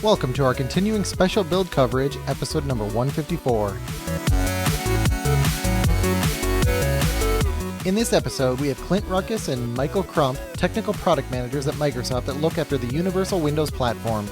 Welcome to our continuing special build coverage, episode number 154. In this episode, we have Clint Rutkas and Michael Crump, technical product managers at Microsoft that look after the Universal Windows platform.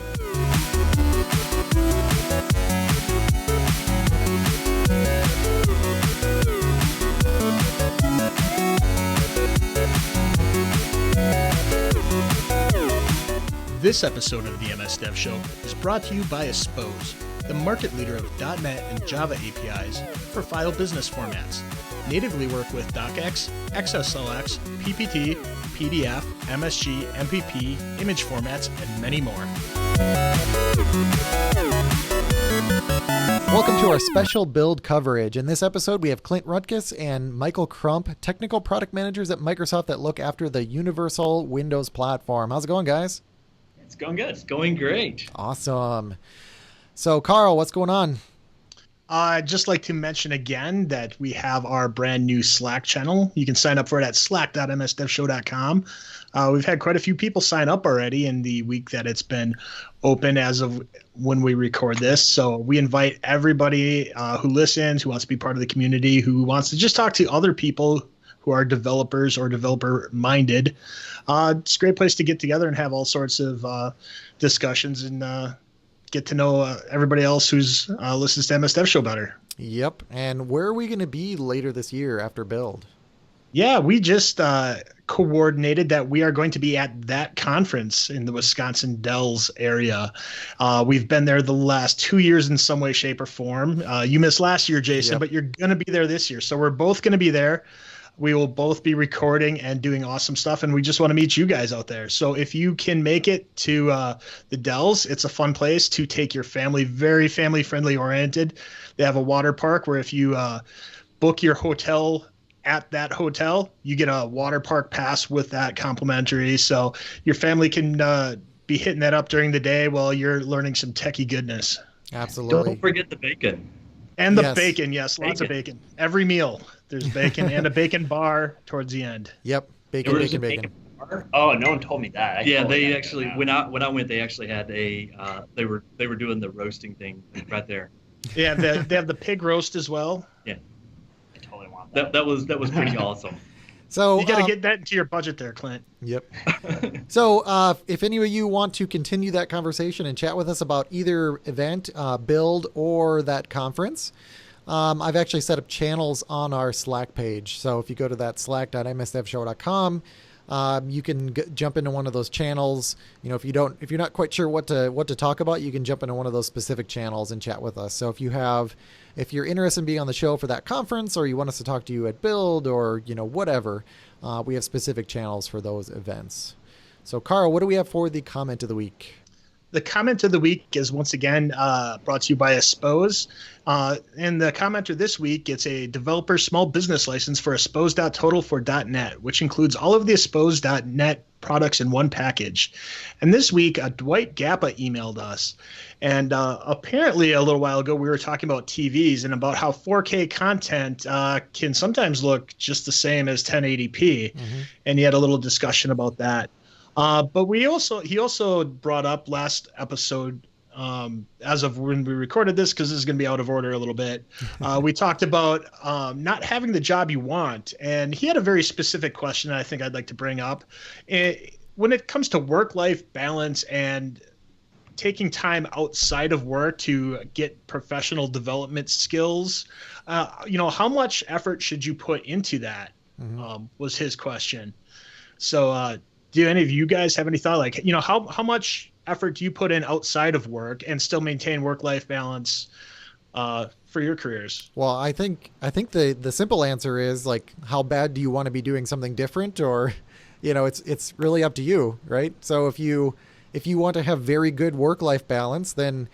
This episode of the MS Dev Show is brought to you by Expose, the market leader of .NET and Java APIs for file business formats. Natively work with DocX, XSLX, PPT, PDF, MSG, MPP, image formats, and many more. Welcome to our special build coverage. In this episode, we have Clint Rutkas and Michael Crump, technical product managers at Microsoft that look after the Universal Windows platform. How's it going, guys? It's going good. It's going great. Awesome. So, Carl, what's going on? I'd just like to mention again that we have our brand new Slack channel. You can sign up for it at slack.msdevshow.com. We've had quite a few people sign up already in the week that it's been open as of when we record this. So we invite everybody who listens, who wants to be part of the community, who wants to just talk to other people who are developers or developer-minded. It's a great place to get together and have all sorts of discussions and get to know everybody else who's listens to MS Dev Show better. Yep. And where are we going to be later this year after build? Yeah, we just coordinated that we are going to be at that conference in the Wisconsin Dells area. We've been there the last 2 years in some way, shape, or form. You missed last year, Jason, But you're going to be there this year. So we're both going to be there. We will both be recording and doing awesome stuff, and we just want to meet you guys out there. So if you can make it to the Dells, it's a fun place to take your family, very family-friendly oriented. They have a water park where if you book your hotel at that hotel, you get a water park pass with that complimentary. So your family can be hitting that up during the day while you're learning some techie goodness. Absolutely. Don't forget the bacon. And the bacon, yes, lots of bacon. Every meal, there's bacon and a bacon bar towards the end. Yep, bacon. Oh, no one told me that. They actually when I went, they actually had a they were doing the roasting thing right there. Yeah, they have the pig roast as well. Yeah, I totally want that. That was pretty awesome. So you got to get that into your budget there, Clint. Yep. So if any of you want to continue that conversation and chat with us about either event, build, or that conference, I've actually set up channels on our Slack page. So if you go to that slack.msdevshow.com, you can jump into one of those channels. You know, if you're not quite sure what to talk about, you can jump into one of those specific channels and chat with us. So if you're interested in being on the show for that conference, or you want us to talk to you at Build, or whatever, we have specific channels for those events. So, Carl, what do we have for the comment of the week? The comment of the week is once again brought to you by Expose. And the commenter this week gets a developer small business license for Expose.total for .NET, which includes all of the Expose.NET products in one package. And this week, Dwight Gappa emailed us. And apparently a little while ago, we were talking about TVs and about how 4K content can sometimes look just the same as 1080p. Mm-hmm. And he had a little discussion about that. But he also brought up last episode, as of when we recorded this, because this is going to be out of order a little bit. We talked about not having the job you want, and he had a very specific question that I think I'd like to bring up. When it comes to work-life balance and taking time outside of work to get professional development skills, how much effort should you put into that? Mm-hmm. Was his question. So. Do any of you guys have any thought, like, how much effort do you put in outside of work and still maintain work-life balance for your careers? Well, I think the simple answer is, like, how bad do you want to be doing something different? Or, it's really up to you, right? So if you want to have very good work-life balance, then,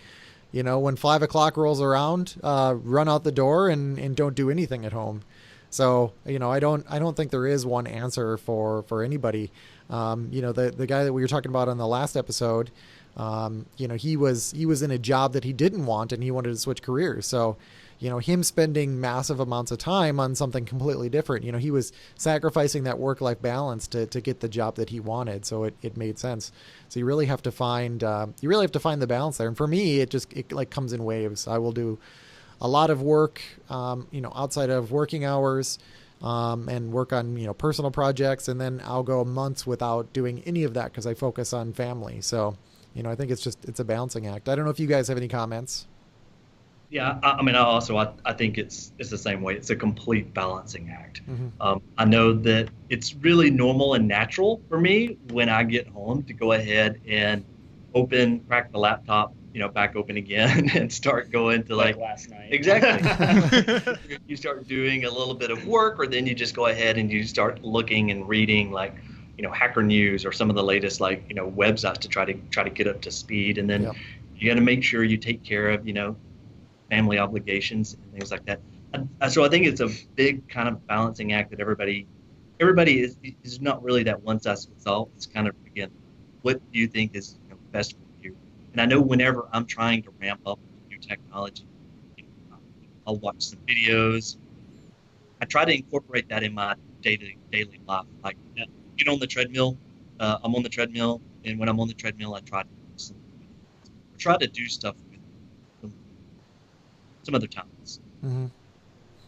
when 5 o'clock rolls around, run out the door and don't do anything at home. So, I don't think there is one answer for anybody. The guy that we were talking about on the last episode, He was in a job that he didn't want, and he wanted to switch careers. So, him spending massive amounts of time on something completely different, he was sacrificing that work-life balance to get the job that he wanted. So it made sense. So you really have to find the balance there. And for me, it like comes in waves. I will do a lot of work, outside of working hours, and work on, personal projects. And then I'll go months without doing any of that because I focus on family. So, I think it's a balancing act. I don't know if you guys have any comments. Yeah, I think it's the same way. It's a complete balancing act. Mm-hmm. I know that it's really normal and natural for me when I get home to go ahead and crack the laptop, back open again and start going to like last night. Exactly. You start doing a little bit of work, or then you just go ahead and you start looking and reading like, Hacker News or some of the latest websites to try to get up to speed. And then Yep. You got to make sure you take care of, family obligations and things like that. So I think it's a big kind of balancing act that everybody is not really that one size fits all. It's kind of, again, what do you think is best for you? And I know whenever I'm trying to ramp up new technology, I'll watch some videos. I try to incorporate that in my daily life. Like, get on the treadmill. I'm on the treadmill, and when I'm on the treadmill, I try to do stuff with some other times. Mm-hmm.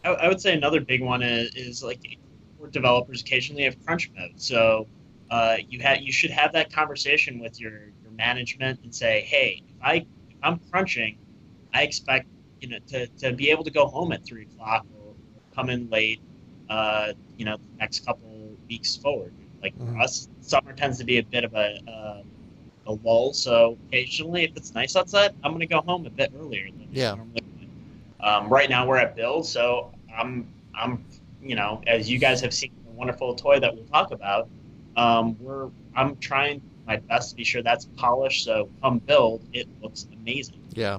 I would say another big one is like for developers occasionally have crunch mode. So you should have that conversation with your management and say, hey, if I'm crunching, I expect to be able to go home at 3 o'clock or come in late. The next couple weeks forward. Like Mm-hmm. for us, summer tends to be a bit of a lull. So occasionally, if it's nice outside, I'm going to go home a bit earlier than Yeah. normally. Right now we're at build, so I'm as you guys have seen the wonderful toy that we'll talk about, I'm trying my best to be sure that's polished, so come build it looks amazing. Yeah.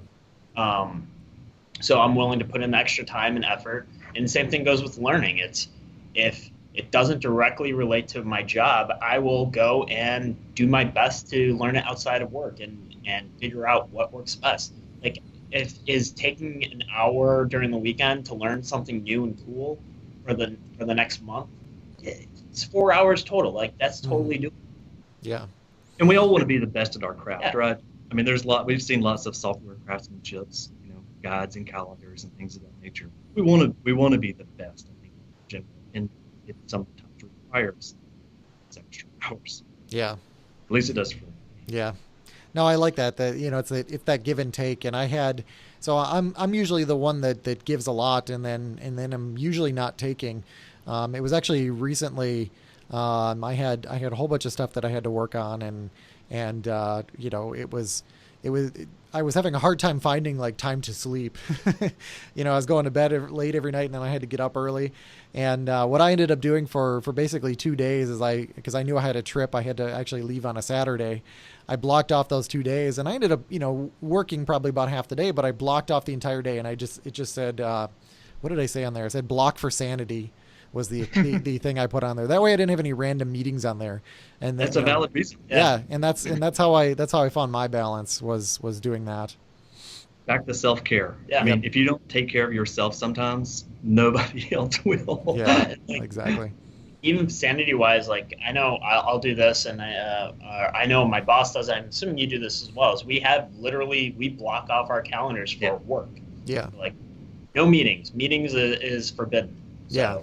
So I'm willing to put in the extra time and effort, and the same thing goes with learning. It's if it doesn't directly relate to my job, I will go and do my best to learn it outside of work and figure out what works best. Like, is taking an hour during the weekend to learn something new and cool for the next month, it's 4 hours total. Like, that's totally doable. Yeah. And we all want to be the best at our craft, Yeah. right? I mean, we've seen lots of software craftsmanships, guides and calendars and things of that nature. We want to be the best, I think, in general, and it sometimes requires extra hours. Yeah. At least it does for me. Yeah. No, I like that. That it's that give and take. And I'm usually the one that gives a lot, and then I'm usually not taking. It was actually recently. I had a whole bunch of stuff that I had to work on, and I was having a hard time finding like time to sleep. I was going to bed late every night, and then I had to get up early. And what I ended up doing for basically 2 days is because I knew I had a trip, I had to actually leave on a Saturday. I blocked off those 2 days, and I ended up, working probably about half the day, but I blocked off the entire day. And it just said, what did I say on there? I said block for sanity was the thing I put on there. That way I didn't have any random meetings on there. And that's a valid reason. Yeah. And that's how I found my balance was doing that. Back to self-care. Yeah. I mean, if you don't take care of yourself sometimes, nobody else will. Yeah, exactly. Even sanity-wise, like, I know I'll do this, and I know my boss does. I'm assuming you do this as well. Is we block off our calendars for work. Yeah. Like, no meetings. Meetings is forbidden. So, yeah.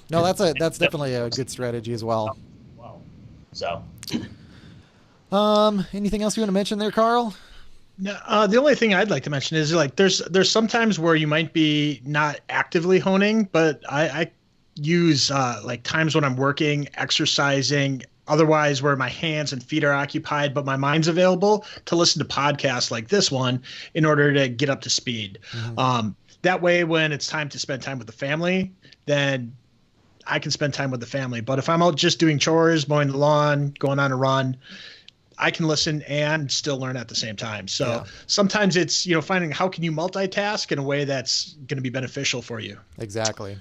No, that's definitely a good strategy as well. Wow. So. Anything else you want to mention there, Carl? No, the only thing I'd like to mention is like there's some times where you might be not actively honing, but I use like times when I'm working, exercising, otherwise where my hands and feet are occupied, but my mind's available to listen to podcasts like this one in order to get up to speed. Mm-hmm. That way, when it's time to spend time with the family, then I can spend time with the family. But if I'm out just doing chores, mowing the lawn, going on a run, I can listen and still learn at the same time. So sometimes it's, finding how can you multitask in a way that's going to be beneficial for you. Exactly.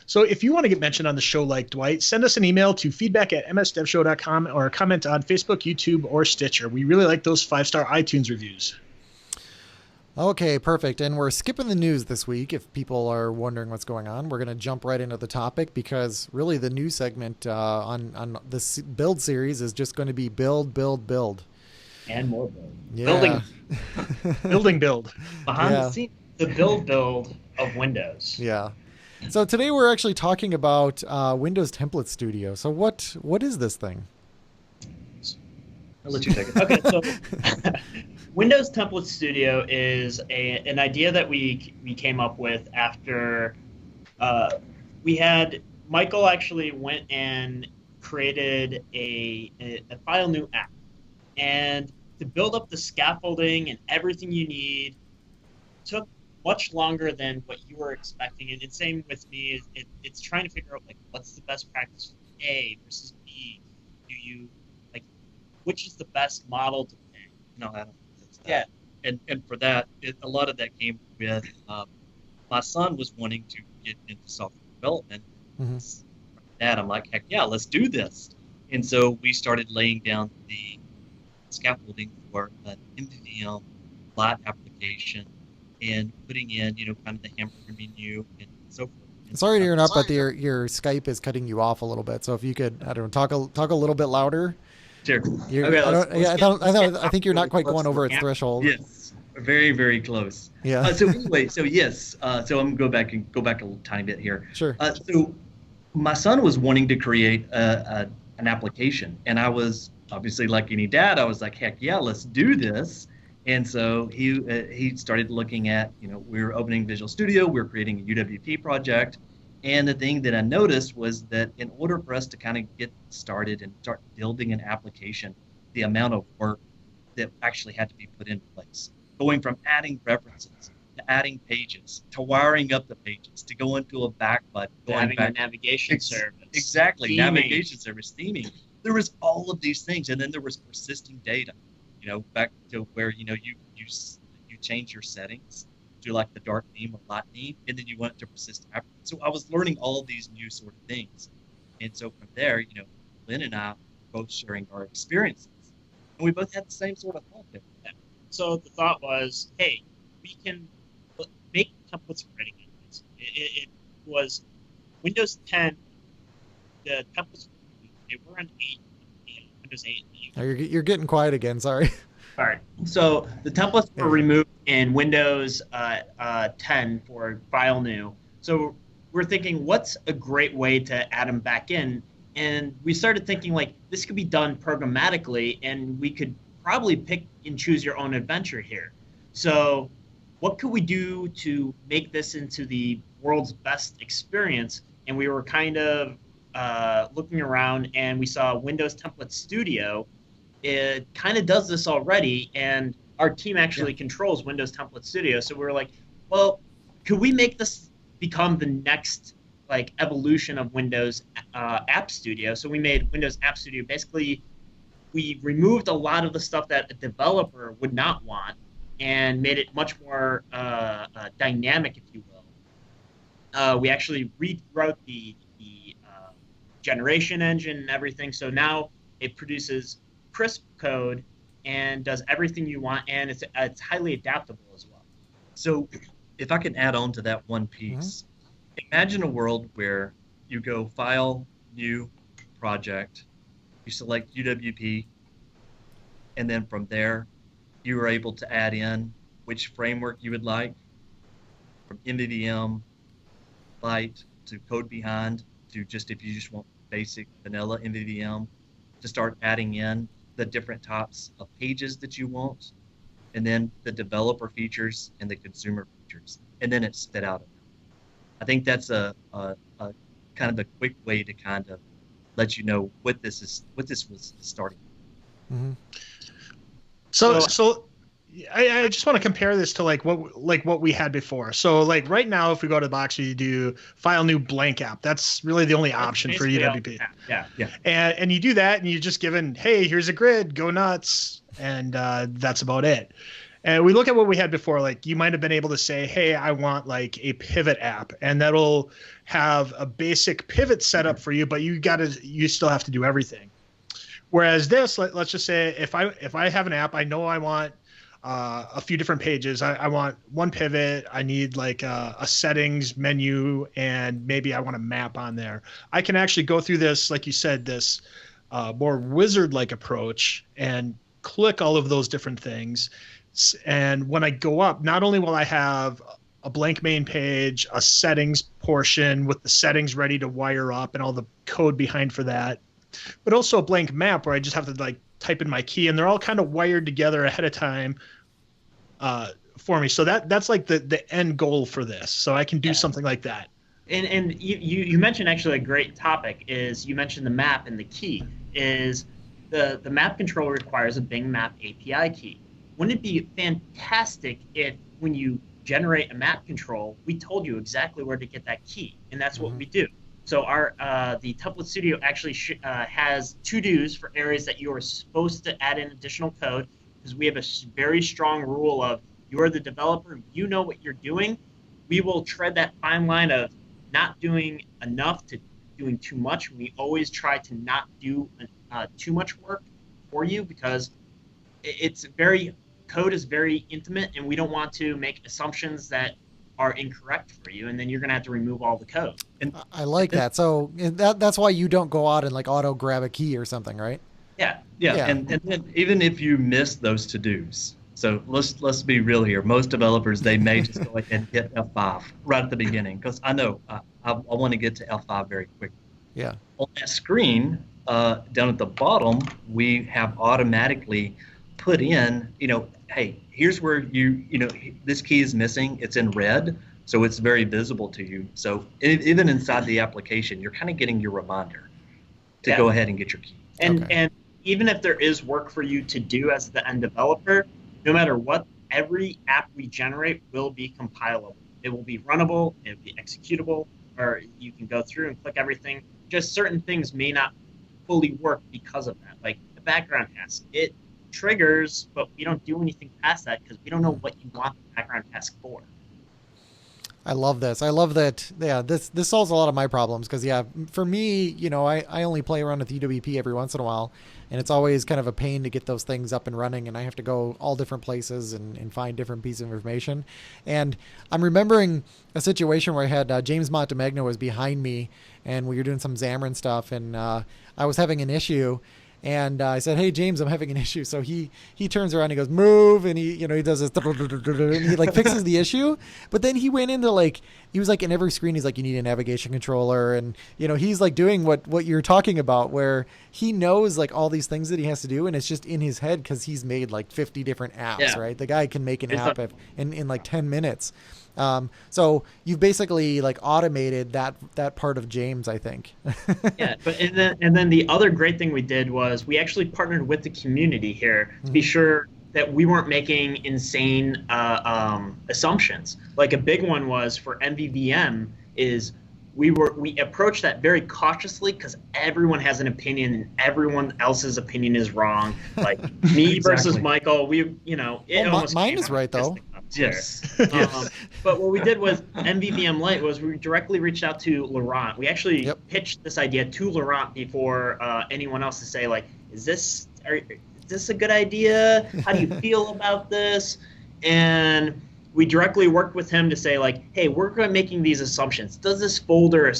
So if you want to get mentioned on the show like Dwight, send us an email to feedback@msdevshow.com or comment on Facebook, YouTube, or Stitcher. We really like those 5-star iTunes reviews. Okay, perfect. And we're skipping the news this week. If people are wondering what's going on, we're going to jump right into the topic because really the news segment on this build series is just going to be build. And more build. Yeah. Build. Behind the scenes, the build of Windows. Yeah. So today we're actually talking about Windows Template Studio. So what is this thing? I'll let you take it. Okay, so Windows Template Studio is an idea that we came up with after we had Michael actually went and created a file new app, and to build up the scaffolding and everything you need took much longer than what you were expecting. And same with me, it's trying to figure out like what's the best practice for A versus B. Do you like which is the best model to pick? No, I don't. Yeah, and for that, a lot of that came with my son was wanting to get into software development. Mm-hmm. That I'm like, heck yeah, let's do this. And so we started laying down the scaffolding for an MVVM flat application and putting in, kind of the hamburger menu and so forth. And Sorry to interrupt, but your Skype is cutting you off a little bit. So if you could, I don't know, talk a little bit louder. Sure. Okay, I think you're not quite going over its threshold. Yes, very, very close. Yeah. So anyway, so yes, so I'm gonna go back a little tiny bit here. Sure. So my son was wanting to create an application, and I was obviously like any dad, I was like, heck yeah, let's do this. And so he started looking at, we were opening Visual Studio, we were creating a UWP project. And the thing that I noticed was that in order for us to kind of get started and start building an application, the amount of work that actually had to be put into place, going from adding references to adding pages to wiring up the pages to go into a back button, having a navigation service. Exactly, theming. Navigation service, theming. There was all of these things, and then there was persisting data. Back to where you change your settings to like the dark theme or light theme, and then you want it to persist after. So I was learning all of these new sort of things, and so from there, Lynn and I were both sharing our experiences, and we both had the same sort of thought there. So the thought was, hey, we can make templates for any Windows. It was Windows 10. The templates they were on 8, Windows 8. You're getting quiet again. Sorry. All right. So the templates were removed in Windows 10 for file new. So we're thinking, what's a great way to add them back in? And we started thinking like this could be done programmatically, and we could probably pick and choose your own adventure here. So what could we do to make this into the world's best experience? And we were kind of looking around, and we saw Windows Template Studio. It kind of does this already, and our team actually controls Windows Template Studio. So we were like, well, could we make this become the next like evolution of Windows App Studio? So we made Windows App Studio. Basically, we removed a lot of the stuff that a developer would not want and made it much more dynamic, if you will. We actually rewrote the generation engine and everything. So now it produces crisp code and does everything you want, and it's highly adaptable as well. So if I can add on to that one piece, imagine a world where you go File, New, Project, you select UWP, and then from there you are able to add in which framework you would like, from MVVM, Light, to Code Behind, to just if you just want basic vanilla MVVM, to start adding in the different types of pages that you want, and then the developer features and the consumer features, and then it's spit out. I think that's a kind of a quick way to kind of let you know what this was starting. Mm-hmm. So I just want to compare this to like what we had before. So like right now, if we go to the box, we do File New Blank App. That's really the only option for UWP. Yeah. And you do that, and you're just given, hey, here's a grid, go nuts, and that's about it. And we look at what we had before, like you might have been able to say, hey, I want like a pivot app, and that'll have a basic pivot setup for you, but you still have to do everything. Whereas this, let's just say if I have an app, I know I want a few different pages. I want one pivot. I need like a settings menu, and maybe I want a map on there. I can actually go through this, like you said, this more wizard-like approach and click all of those different things. And when I go up, not only will I have a blank main page, a settings portion with the settings ready to wire up and all the code behind for that, but also a blank map where I just have to like type in my key, and they're all kind of wired together ahead of time for me. So that's like the end goal for this. So I can do something like that. And you mentioned actually a great topic is you mentioned the map, and the key is the map controller requires a Bing Map API key. Wouldn't it be fantastic if when you generate a map control, we told you exactly where to get that key? And that's what we do. So the Template Studio actually has to-dos for areas that you are supposed to add in additional code, because we have a very strong rule of you're the developer, you know what you're doing. We will tread that fine line of not doing enough to doing too much. We always try to not do too much work for you, because code is very intimate, and we don't want to make assumptions that are incorrect for you, and then you're going to have to remove all the code. And I like that. So that's why you don't go out and like auto grab a key or something, right? Yeah. And then even if you miss those to-dos, so let's be real here. Most developers, they may just go ahead and hit F5 right at the beginning, because I know I want to get to F5 very quickly. Yeah. On that screen down at the bottom, we have automatically put in, hey, here's where this key is missing. It's in red, so it's very visible to you. So even inside the application, you're kind of getting your reminder to go ahead and get your key. And even if there is work for you to do as the end developer, no matter what, every app we generate will be compilable. It will be runnable, it will be executable, or you can go through and click everything. Just certain things may not fully work because of that. Like the background task, it triggers, but we don't do anything past that because we don't know what you want the background task for. I love this. I love that. Yeah, this solves a lot of my problems because, for me, I only play around with UWP every once in a while, and it's always kind of a pain to get those things up and running, and I have to go all different places and find different pieces of information. And I'm remembering a situation where I had James Montemagno was behind me, and we were doing some Xamarin stuff, and I was having an issue. And I said, hey, James, I'm having an issue. So he turns around and he goes, move. And he does this, and he like fixes the issue. But then he went into he was like in every screen, he's like, you need a navigation controller. And, he's like doing what you're talking about, where he knows like all these things that he has to do. And it's just in his head because he's made like 50 different apps, right? The guy can make an app in like 10 minutes. So you've basically like automated that part of James, I think. But and then the other great thing we did was we actually partnered with the community here to be sure that we weren't making insane assumptions. Like a big one was for MVVM is we approached that very cautiously because everyone has an opinion and everyone else's opinion is wrong. Like me versus Michael, mine is right though. Yes. But what we did was MVVM Lite was we directly reached out to Laurent. We actually pitched this idea to Laurent before anyone else to say like, is this a good idea? How do you feel about this? And we directly worked with him to say like, hey, we're making these assumptions. Does this folder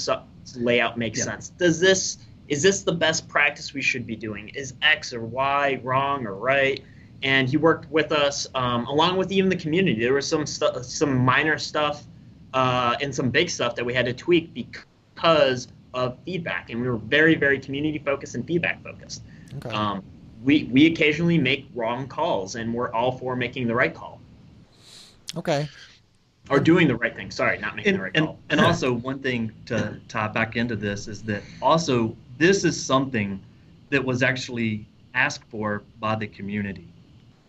layout make sense? Is this the best practice we should be doing? Is X or Y wrong or right? And he worked with us along with even the community. There was some minor stuff and some big stuff that we had to tweak because of feedback. And we were very, very community focused and feedback focused. Okay. We occasionally make wrong calls, and we're all for making the right call. Okay. Or doing the right thing. Sorry, not making the right call. And also one thing to tie back into this is that also this is something that was actually asked for by the community.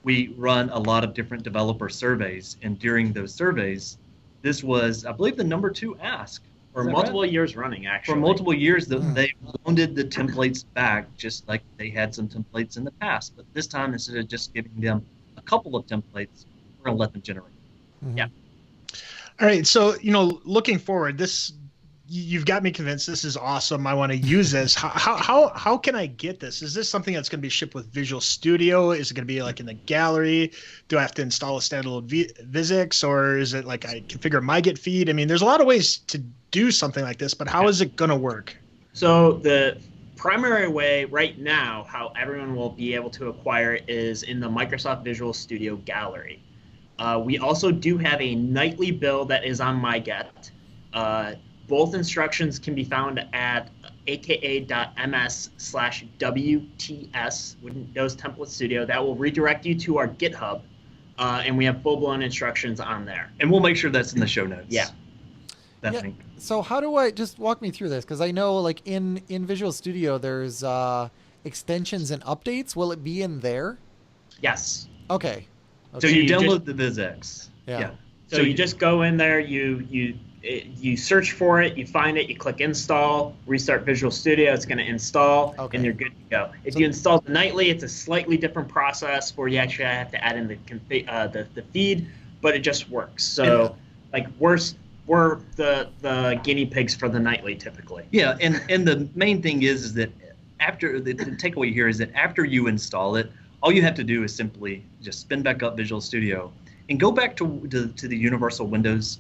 We run a lot of different developer surveys, and during those surveys, this was, I believe, the number 2 ask. For multiple years running, actually. For multiple years, they wanted the templates back, just like they had some templates in the past. But this time, instead of just giving them a couple of templates, We're going to let them generate. Mhm. Yeah. All right. So, looking forward, you've got me convinced. This is awesome. I want to use this. How can I get this? Is this something that's going to be shipped with Visual Studio? Is it going to be like in the gallery? Do I have to install a standalone Vizix, or is it like I configure my Get feed? I mean, there's a lot of ways to do something like this, but how is it going to work? So the primary way right now, how everyone will be able to acquire it is in the Microsoft Visual Studio gallery. We also do have a nightly build that is on MyGet. Both instructions can be found at aka.ms/WTS, Windows Template Studio. That will redirect you to our GitHub, and we have full-blown instructions on there. And we'll make sure that's in the show notes. Yeah. That Yeah. thing. So how do I just walk me through this? Because I know like in Visual Studio there's extensions and updates. Will it be in there? Yes. Okay. So you you download the VizX. Yeah. So you just go in there, you search for it, you find it, you click install, restart Visual Studio, it's going to install, Okay. and you're good to go. If So- you install it nightly, it's a slightly different process where you actually have to add in the feed, but it just works. So like we're the guinea pigs for the nightly typically. Yeah, and the main thing is that after the takeaway here is that after you install it, all you have to do is simply just spin back up Visual Studio and go back to the Universal Windows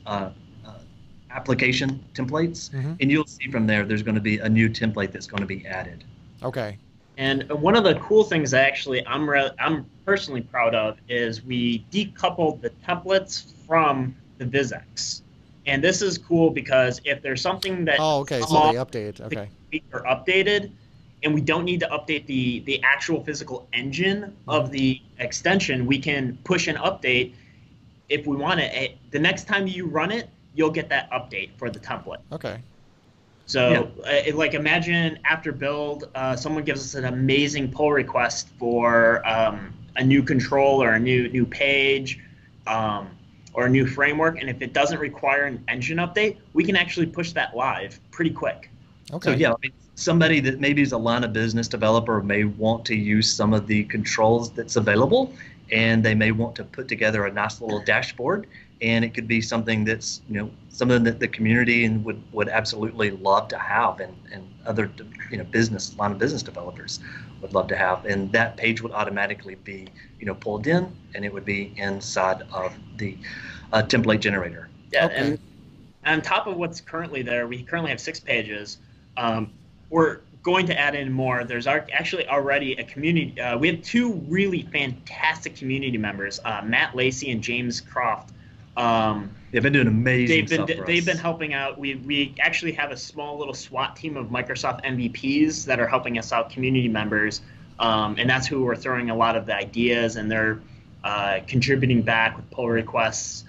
application templates, Mhm. and you'll see from there's going to be a new template that's going to be added. Okay. And one of the cool things that actually I'm personally proud of is we decoupled the templates from the Vizx. And this is cool because if there's something that Oh, okay. So small they update. Okay. or updated, and we don't need to update the actual physical engine of the extension, we can push an update if we want it. The next time you run it, you'll get that update for the template. Okay. So, like, imagine after build, someone gives us an amazing pull request for a new control or a new page or a new framework, and if it doesn't require an engine update, we can actually push that live pretty quick. Okay. So yeah, I mean, somebody that maybe is a line of business developer may want to use some of the controls that's available, and they may want to put together a nice little dashboard, and it could be something that's something that the community and would absolutely love to have, and other business line of business developers would love to have, and that page would automatically be pulled in, and it would be inside of the template generator. Yeah, Okay. and on top of what's currently there, we currently have 6 pages. We're going to add in more. There's actually already a community. We have 2 really fantastic community members, Matt Lacey and James Croft. They've been doing amazing stuff for us. They've been helping out. We actually have a small little SWAT team of Microsoft MVPs that are helping us out, community members, and that's who we're throwing a lot of the ideas, and they're contributing back with pull requests.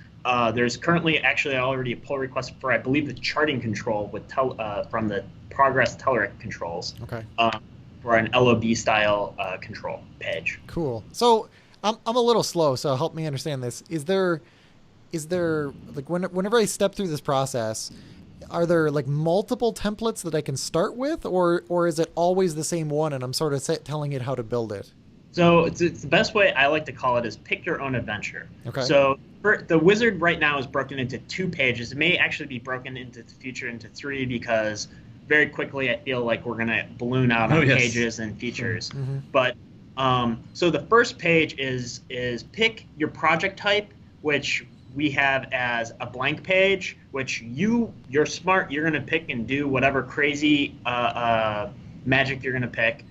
There's currently actually already a pull request for, I believe, the charting control with from the Progress Telerik controls. Okay. For an LOB style control page. Cool. So I'm a little slow, so help me understand this. Is there like whenever I step through this process, are there like multiple templates that I can start with, or is it always the same one and I'm sort of telling it how to build it? So it's the best way I like to call it is pick your own adventure. Okay. So the wizard right now is broken into 2 pages. It may actually be broken into the future into 3 because very quickly I feel like we're going to balloon out on yes. pages and features. Mhm. But so the first page is pick your project type, which we have as a blank page, which you're smart, you're going to pick and do whatever crazy magic you're going to pick.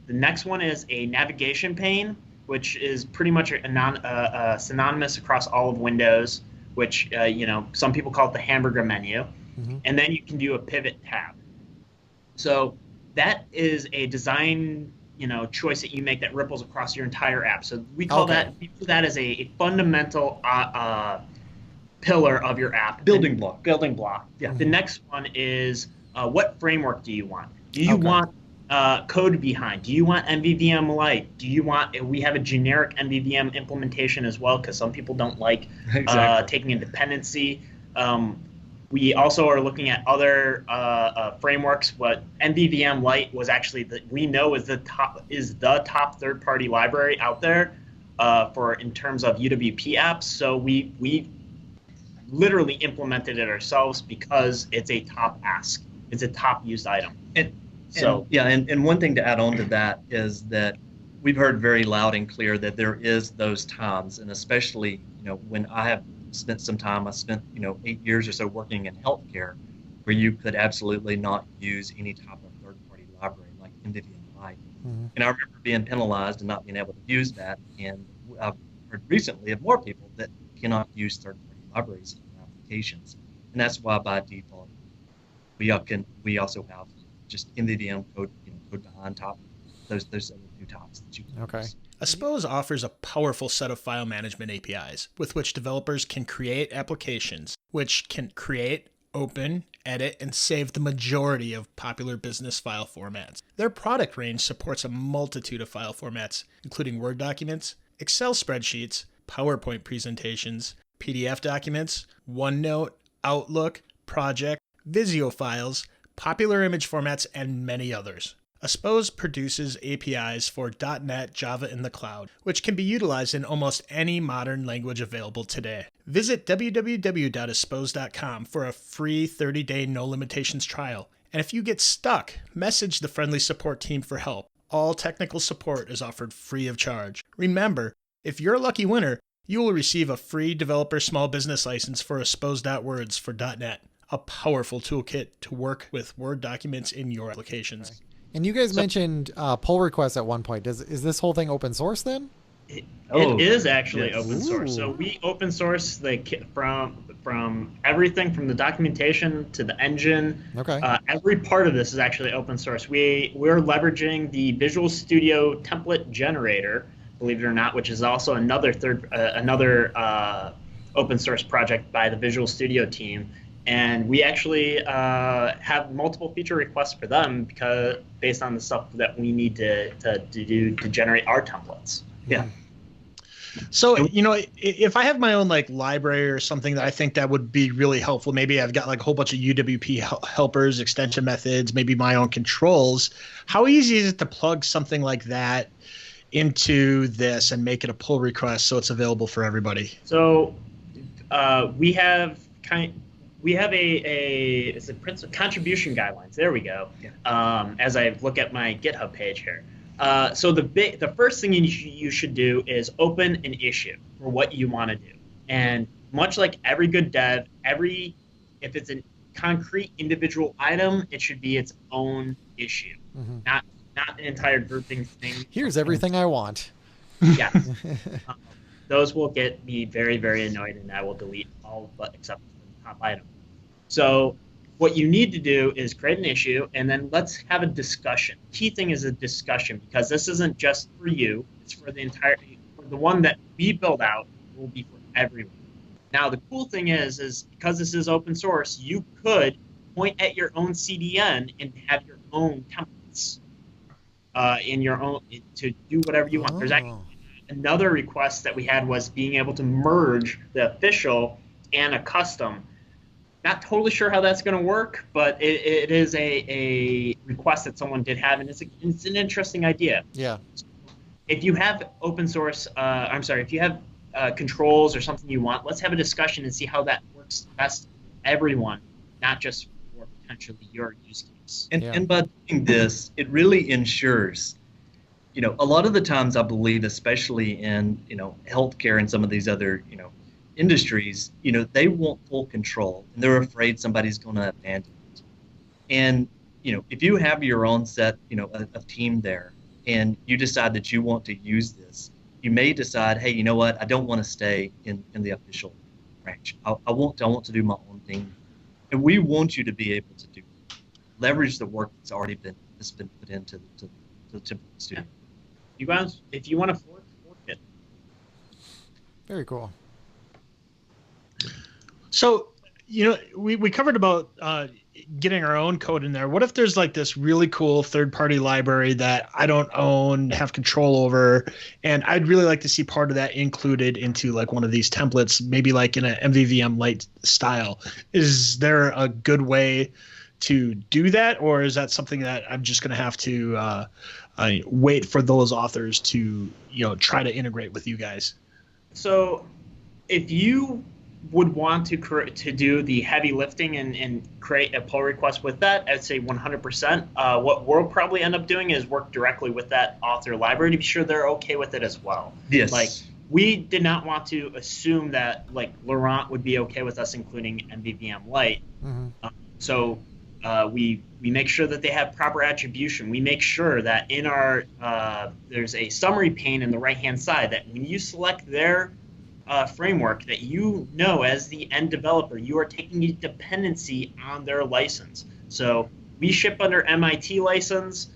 The next one is a navigation pane, which is pretty much synonymous across all of Windows, which some people call it the hamburger menu. Mm-hmm. And then you can do a pivot tab. So that is a design choice that you make that ripples across your entire app. So we call that as a fundamental pillar of your app. Building block. Building block. Yeah. The next one is what framework do you want? Do you want code behind? Do you want MVVM Lite? Do you want? We have a generic MVVM implementation as well because some people don't like taking a dependency. We also are looking at other frameworks. What MVVM Lite was actually we know is the top third-party library out there. for in terms of UWP apps. So we literally implemented it ourselves because it's a top ask. It's a top used item. And one thing to add on to that is that we've heard very loud and clear that there is those times, and especially, when I have spent some time, I spent, 8 years or so working in healthcare, where you could absolutely not use any type of third-party library like NVIDIA Lite. Mm-hmm. And I remember being penalized and not being able to use that. And I've heard recently of more people that cannot use third-party libraries in applications. And that's why by default, we also have just NVIDIA code, code behind top, those other two tops that you can use. Aspose offers a powerful set of file management APIs with which developers can create applications, which can create, open, edit, and save the majority of popular business file formats. Their product range supports a multitude of file formats, including Word documents, Excel spreadsheets, PowerPoint presentations, PDF documents, OneNote, Outlook, Project, Visio files, popular image formats, and many others. Aspose produces APIs for .NET, Java in the cloud, which can be utilized in almost any modern language available today. Visit www.aspose.com for a free 30-day no limitations trial. And if you get stuck, message the friendly support team for help. All technical support is offered free of charge. Remember, if you're a lucky winner, you will receive a free developer small business license for Aspose.words for .NET, a powerful toolkit to work with Word documents in your applications. And you guys mentioned pull requests at one point. Is this whole thing open source then? It is actually open source. So we open source from everything from the documentation to the engine. Okay. Every part of this is actually open source. We're leveraging the Visual Studio template generator, believe it or not, which is also another open source project by the Visual Studio team. And we actually have multiple feature requests for them because based on the stuff that we need to do to generate our templates. Yeah. So, if I have my own library or something that I think that would be really helpful, maybe I've got a whole bunch of UWP helpers, extension methods, maybe my own controls. How easy is it to plug something like that into this and make it a pull request so it's available for everybody? So we have contribution guidelines. There we go. Yeah. As I look at my GitHub page here. So the first thing you should do is open an issue for what you want to do. And much like every good dev, if it's a concrete individual item, it should be its own issue, not an entire grouping thing. Here's everything I want. Yeah. Those will get me very, very annoyed, and I will delete all but except the top item. So what you need to do is create an issue, and then let's have a discussion. Key thing is a discussion, because this isn't just for you. It's for the one that we build out will be for everyone. Now, the cool thing is because this is open source, you could point at your own CDN and have your own templates in your own to do whatever you want. There's actually another request that we had was being able to merge the official and a custom. Not totally sure how that's going to work, but it is a request that someone did have, and it's an interesting idea. Yeah. If you have open source, if you have controls or something you want, let's have a discussion and see how that works best for everyone, not just for potentially your use case. And by doing this, it really ensures, a lot of the times I believe, especially in, healthcare and some of these other, industries, they want full control, and they're afraid somebody's going to abandon it. And, if you have your own set, a team there, and you decide that you want to use this, you may decide, hey, you know what, I don't want to stay in the official branch. I want to do my own thing. And we want you to be able to do it. Leverage the work that's been put into the studio. You guys, if you want to fork it. Very cool. So, we covered about getting our own code in there. What if there's this really cool third-party library that I don't own, have control over, and I'd really like to see part of that included into one of these templates, maybe in a MVVM Lite style. Is there a good way to do that, or is that something that I'm just going to have to wait for those authors to try to integrate with you guys? So if you would want to do the heavy lifting and create a pull request with that, I'd say 100%. What we'll probably end up doing is work directly with that author library to be sure they're okay with it as well. Yes. Like, we did not want to assume that like Laurent would be okay with us including MVVM Lite. So we make sure that they have proper attribution. We make sure that in our there's a summary pane in the right-hand side that when you select their framework, that as the end developer, you are taking a dependency on their license. So we ship under MIT license.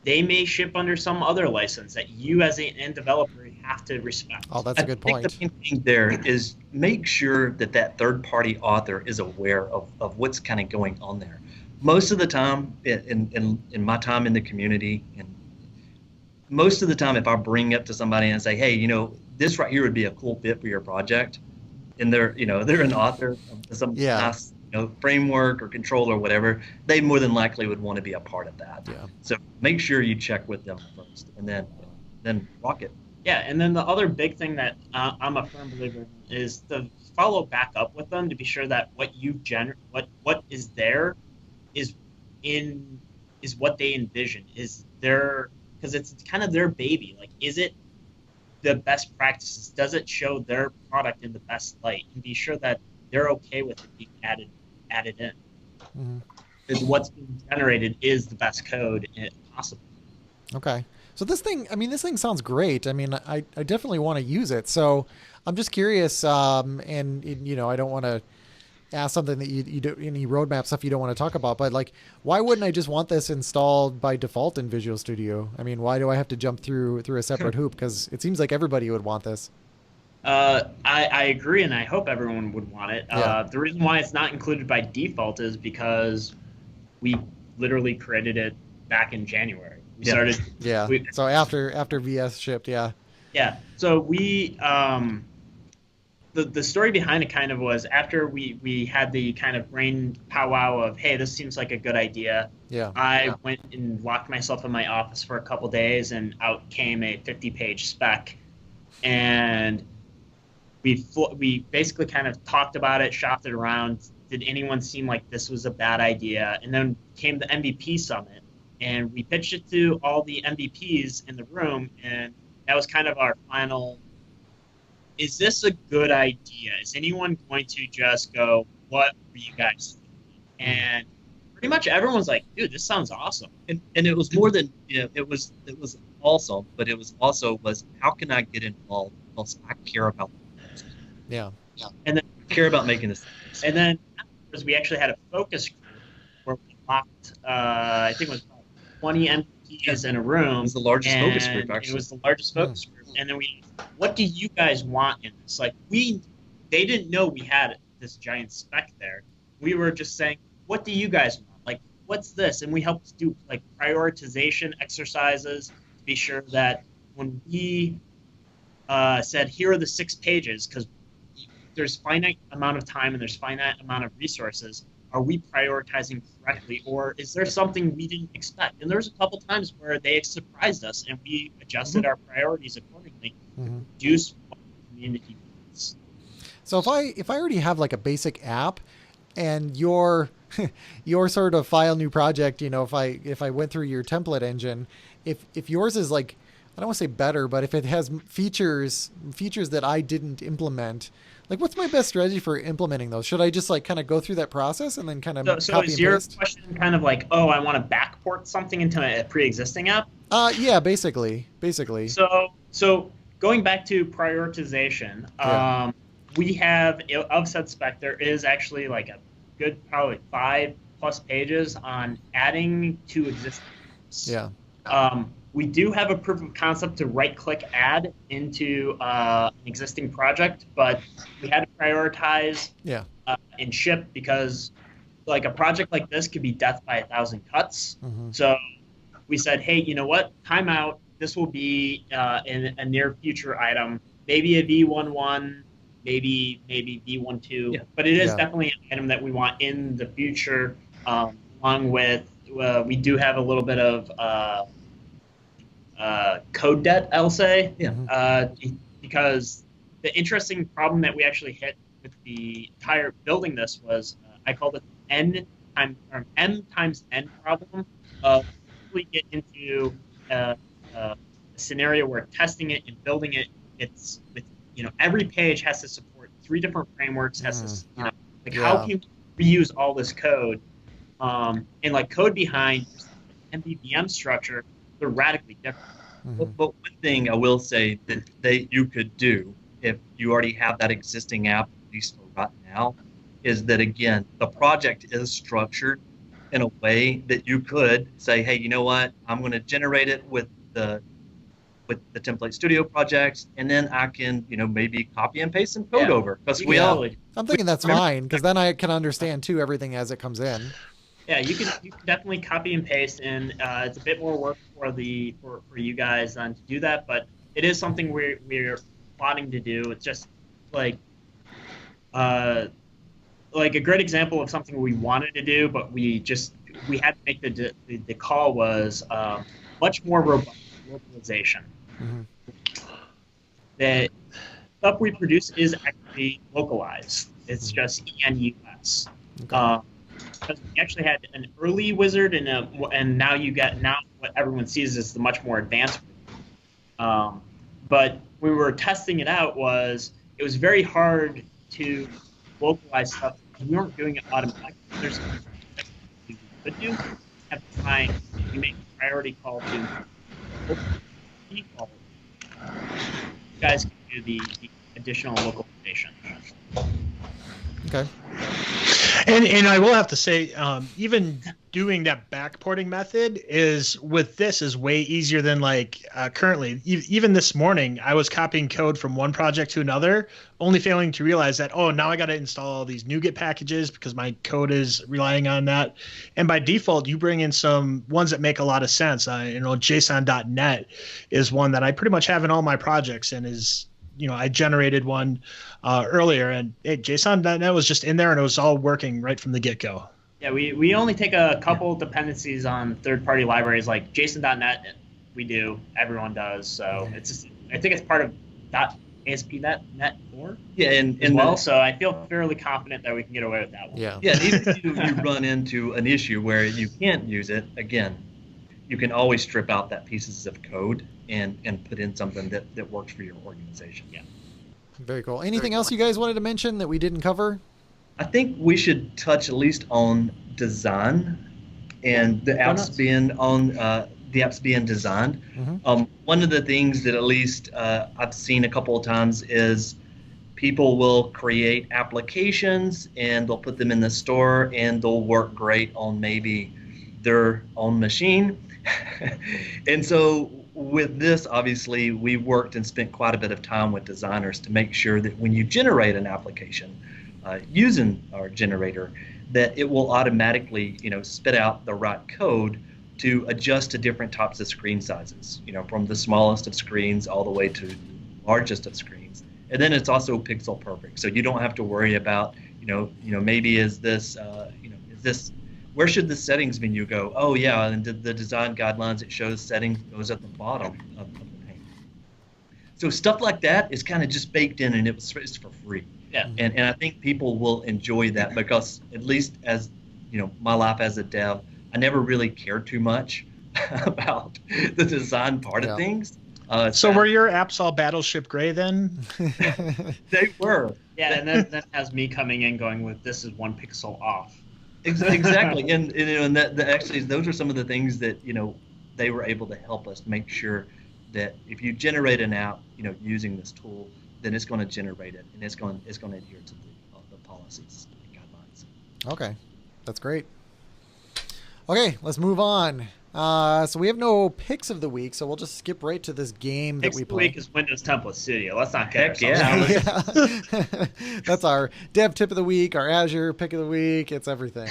They may ship under some other license that you as an end developer have to respect. Oh, that's a good point. I think the main thing there is make sure that third-party author is aware of what's kind of going on there. Most of the time, in my time in the community, and most of the time, if I bring up to somebody and say, hey, this right here would be a cool fit for your project, and they're an author of some nice framework or control or whatever, they more than likely would want to be a part of that. Yeah. So make sure you check with them first, and then rock it. Yeah, and then the other big thing that I'm a firm believer in is to follow back up with them to be sure that what is there is what they envision, is their, because it's kind of their baby. Like, is it the best practices? Does it show their product in the best light? And be sure that they're okay with it being added in. Because what's being generated is the best code possible. Okay. So this thing sounds great. I mean, I definitely want to use it. So I'm just curious, and I don't want to ask something that you do, any roadmap stuff you don't want to talk about, but like, why wouldn't I just want this installed by default in Visual Studio? I mean, why do I have to jump through a separate hoop? Because it seems like everybody would want this. I agree, and I hope everyone would want it. Yeah. The reason why it's not included by default is because we literally created it back in January. We started. Yeah. So after VS shipped, yeah. Yeah. So we the story behind it kind of was after we had the kind of brain powwow of, hey, this seems like a good idea. Yeah. I went and locked myself in my office for a couple days, and out came a 50-page spec, and we basically kind of talked about it, shopped it around. Did anyone seem like this was a bad idea? And then came the MVP summit, and we pitched it to all the MVPs in the room, and that was kind of our final, is this a good idea? Is anyone going to just go, what were you guys thinking? And pretty much everyone's like, dude, this sounds awesome. And it was more than, it was awesome, but it was also how can I get involved? Because I care about this. Yeah. And then I care about making this. And then afterwards, we actually had a focus group where we locked, I think it was 20 MVPs in a room. It was the largest focus group, actually. It was the largest focus group. And then we, what do you guys want in this? Like, they didn't know we had this giant spec there. We were just saying, what do you guys want? Like, what's this? And we helped do like prioritization exercises to be sure that when we said, here are the 6 pages, because there's finite amount of time and there's finite amount of resources. Are we prioritizing correctly, or is there something we didn't expect? And there's a couple times where they surprised us, and we adjusted our priorities accordingly to reduce what the community needs. So if I already have like a basic app, and your sort of file new project, if I went through your template engine, if yours is like, I don't want to say better, but if it has features that I didn't implement, like, what's my best strategy for implementing those? Should I just like kind of go through that process and then kind of so copy is and your paste? question kind of like, oh, I want to backport something into a pre-existing app? Yeah, basically. So going back to prioritization, we have of said spec, there is actually like a good probably 5+ pages on adding to existing apps. Yeah. We do have a proof of concept to right-click add into an existing project, but we had to prioritize and ship because like a project like this could be death by 1,000 cuts. So we said, hey, you know what? Time out. This will be in a near future item, maybe a V11, maybe V12, but it is definitely an item that we want in the future, along with we do have a little bit of code debt, I'll say. Yeah. Because the interesting problem that we actually hit with the entire building this was I called it M times N problem. We get into a scenario where testing it and building it, it's with every page has to support 3 different frameworks. Has to how can you reuse all this code? And like code behind MVVM structure, they're radically different. But one thing I will say that you could do if you already have that existing app, at least for right now, is that again, the project is structured in a way that you could say, hey, you know what? I'm going to generate it with the Template Studio projects, and then I can, maybe copy and paste some code over. Because I'm thinking that's fine, because then I can understand too everything as it comes in. Yeah, you can definitely copy and paste, and it's a bit more work for you guys to do that, but it is something we're plotting to do. It's just like a great example of something we wanted to do, but we had to make the call was much more robust localization. The stuff we produce is actually localized. It's just EN-US. Okay. Because we actually had an early wizard and now what everyone sees is the much more advanced. But when we were testing it out, it was very hard to localize stuff. We weren't doing it automatically. There's something we could do at the time. We made a priority call to default. You guys can do the additional localization. Okay. And I will have to say, even doing that backporting method is way easier than currently. Even this morning, I was copying code from one project to another, only failing to realize that, now I got to install all these NuGet packages because my code is relying on that. And by default, you bring in some ones that make a lot of sense. JSON.net is one that I pretty much have in all my projects and is, I generated one earlier, and JSON.net was just in there, and it was all working right from the get-go. Yeah, we only take a couple dependencies on third-party libraries like JSON.net. We do, everyone does. So I think it's part of .ASP.NET Core. Yeah, and well, so I feel fairly confident that we can get away with that one. Yeah. Yeah, even if you run into an issue where you can't use it, again, you can always strip out that pieces of code and put in something that works for your organization. Yeah. Very cool. Anything else you guys wanted to mention that we didn't cover? I think we should touch at least on design and the apps being designed. One of the things that at least I've seen a couple of times is people will create applications and they'll put them in the store and they'll work great on maybe their own machine. And so with this, obviously, we worked and spent quite a bit of time with designers to make sure that when you generate an application using our generator, that it will automatically, spit out the right code to adjust to different types of screen sizes, from the smallest of screens all the way to the largest of screens. And then it's also pixel perfect. So you don't have to worry about, maybe is this, where should the settings menu go? Oh yeah, and the design guidelines, it shows settings goes at the bottom of the pane. So stuff like that is kind of just baked in, and it's for free. Yeah. And I think people will enjoy that because at least as my life as a dev, I never really cared too much about the design part of things. So were your apps all Battleship Gray then? They were. Yeah, and then that has me coming in going with this is 1 pixel off. Exactly, and that actually those are some of the things that they were able to help us make sure that if you generate an app using this tool, then it's going to generate it and it's going to adhere to the policies and guidelines. Okay, that's great. Okay, let's move on. So we have no picks of the week, so we'll just skip right to this game that we play. Picks of the week is Windows Template Studio. Let's not get Yeah. That's our dev tip of the week, our Azure pick of the week. It's everything.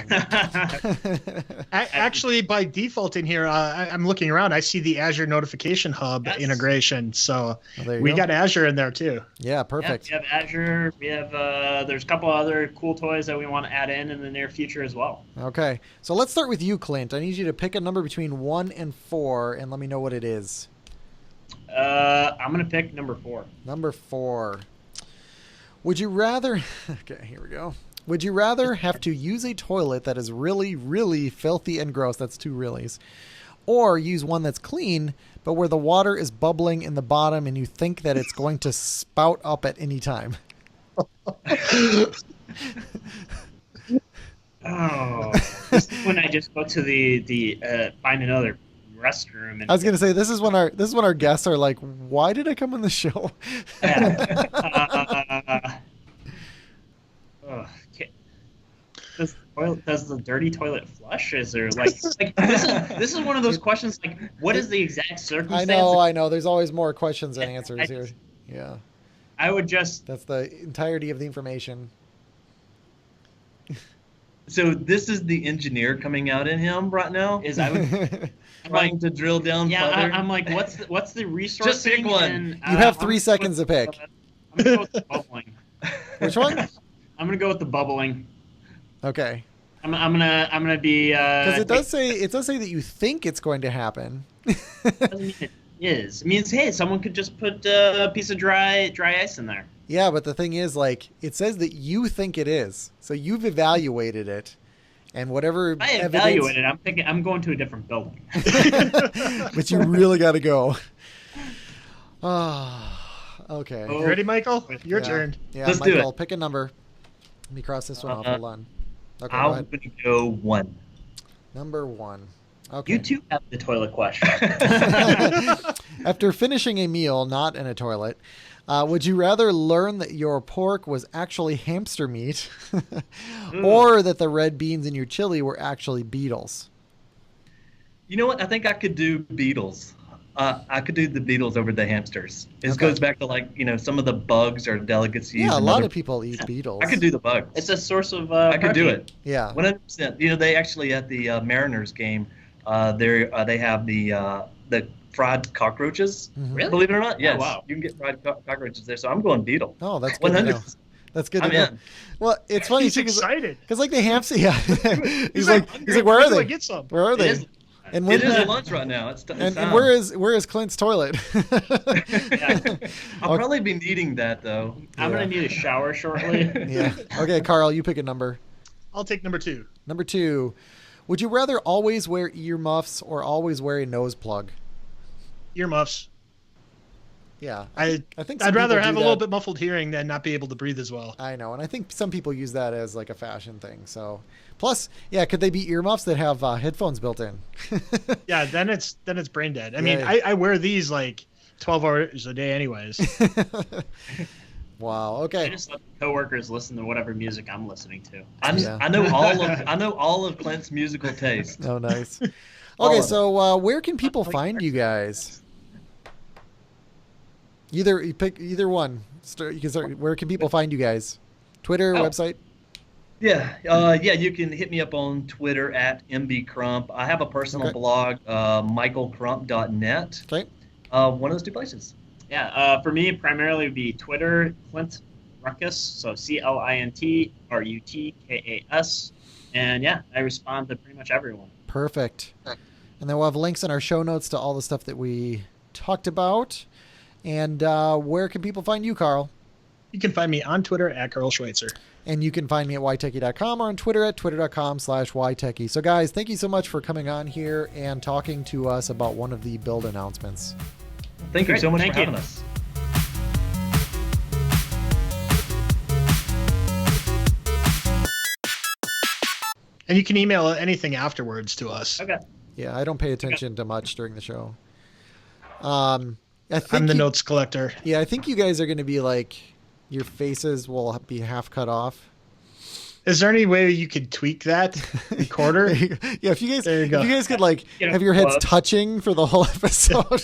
Actually, by default in here, I'm looking around. I see the Azure Notification Hub integration. So we got Azure in there too. Yeah, perfect. Yeah, we have Azure. We have there's a couple other cool toys that we want to add in the near future as well. Okay, so let's start with you, Clint. I need you to pick a number between 1 and 4, and let me know what it is. I'm gonna pick number 4. Number 4. Would you rather... Okay, here we go. Would you rather have to use a toilet that is really, really filthy and gross, that's 2 reallys, or use one that's clean, but where the water is bubbling in the bottom and you think that it's going to spout up at any time? Oh, this is when I just go to the find another restroom. And I was gonna say this is when our guests are like, "Why did I come on the show?" Okay. Does the dirty toilet flush? Is there like this is one of those questions like what is the exact circumstance? I know. There's always more questions than answers here. Yeah. I would just. That's the entirety of the information. So this is the engineer coming out in him right now. Is I would. Trying to drill down. Yeah, further. I'm like, what's the resource? Just pick one. And, You have 3 seconds to pick. I'm gonna go with the bubbling. Which one? I'm gonna go with the bubbling. Okay. I'm gonna be. Because it does say that you think it's going to happen. Doesn't mean it is. It means hey, someone could just put a piece of dry ice in there. Yeah, but the thing is, like, it says that you think it is, so you've evaluated it, and whatever I evaluated it. I'm going to a different building. But you really got to go. Okay. You ready, Michael? Your turn. Yeah, Let's do Michael, it. pick a number. Let me cross this one off. Hold on. Okay, go I'm ahead. going to go 1. Number 1. Okay. You two have the toilet question. After finishing a meal, not in a toilet, would you rather learn that your pork was actually hamster meat or that the red beans in your chili were actually beetles? You know what? I think I could do beetles. I could do the beetles over the hamsters. It Okay. goes back to like, some of the bugs or delicacies. Yeah, a and lot other- of people eat beetles. I could do the bugs. It's a source of. I could do protein. it. Yeah. 100%. They actually at the Mariners game, they have the fried cockroaches. Mhm. Really? Believe it or not, yes. wow. You can get fried cockroaches there. So I'm going beetle. Oh, that's good to know. 100%. That's good to I'm know. in. Well, it's funny He's too, excited. because like the hamster, yeah. he's like, like, where are they? Get some. Where are It they? is, And when it is lunch right now. It's and time. where is Clint's toilet? I'll probably be needing that though. I'm Yeah. gonna need a shower shortly. Yeah. Okay, Carl, you pick a number. I'll take number 2. Number 2. Would you rather always wear earmuffs or always wear a nose plug? Earmuffs. Yeah. I'd think some rather people have do a little that. bit muffled hearing than not be able to breathe as well. I know, and I think some people use that as like a fashion thing. So, plus, yeah, could they be earmuffs that have headphones built in? Yeah, then it's brain dead. I mean, Yeah. I wear these like 12 hours a day anyways. Wow. I Okay. just let coworkers listen to whatever music I'm listening to. Yeah. I know all of Clint's musical taste. Oh, nice. All Okay, of so where can people find you guys? You pick either one. You can start. Where can people find you guys? Twitter, Oh. website. Yeah, you can hit me up on Twitter at mbcrump. I have a personal Okay. blog, michaelcrump.net. Okay. One of those 2 places. Yeah, for me, primarily would be Twitter, Clint Rutkas, so CLINTRUTKAS. And yeah, I respond to pretty much everyone. Perfect. And then we'll have links in our show notes to all the stuff that we talked about. And where can people find you, Carl? You can find me on Twitter at Carl Schweitzer. And you can find me at ytechie.com or on Twitter at twitter.com/ytechie. So, guys, thank you so much for coming on here and talking to us about one of the build announcements. Thank you Great, so much thank for you. having us. And you can email anything afterwards to us. Okay. Yeah, I don't pay attention to much during the show. I think I'm the notes collector. Yeah, I think you guys are going to be like, your faces will be half cut off. Is there any way you could tweak that recorder? Yeah, if you guys, There you go. if you guys could like Get a have your heads plug. touching for the whole episode.